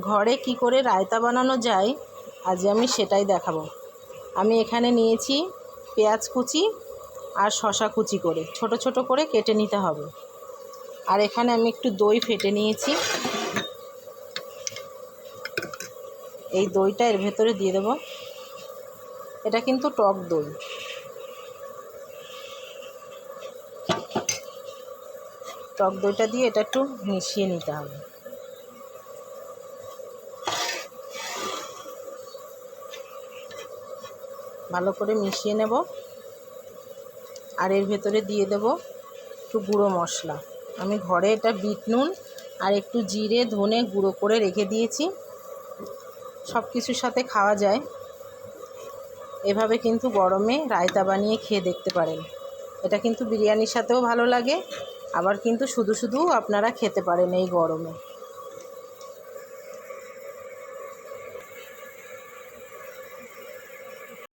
ঘরে কি করে রায়তা বানানো যায় আজ আমি সেটাই দেখাবো। আমি এখানে নিয়েছি পেঁয়াজ কুচি আর শসা কুচি করে ছোট ছোট করে কেটে নিতে হবে। আর এখানে আমি একটু দই ফেটে নিয়েছি, এই দইটা এর ভেতরে দিয়ে দেব। এটা কিন্তু টক দই। টক দইটা দিয়ে এটা একটু মিশিয়ে নিতে হবে। ভালো করে মিশিয়ে নেব। আর এর ভেতরে দিয়ে দেব একটু গুঁড়ো মশলা। আমি ঘরে এটা বিট নুন আর একটু জিরে ধনে গুঁড়ো করে রেখে দিয়েছি, সব কিছুর সাথে খাওয়া যায়। এভাবে কিন্তু গরমে রায়তা বানিয়ে খেয়ে দেখতে পারেন। এটা কিন্তু বিরিয়ানির সাথেও ভালো লাগে, আবার কিন্তু শুধু শুধু আপনারা খেতে পারেন এই গরমে।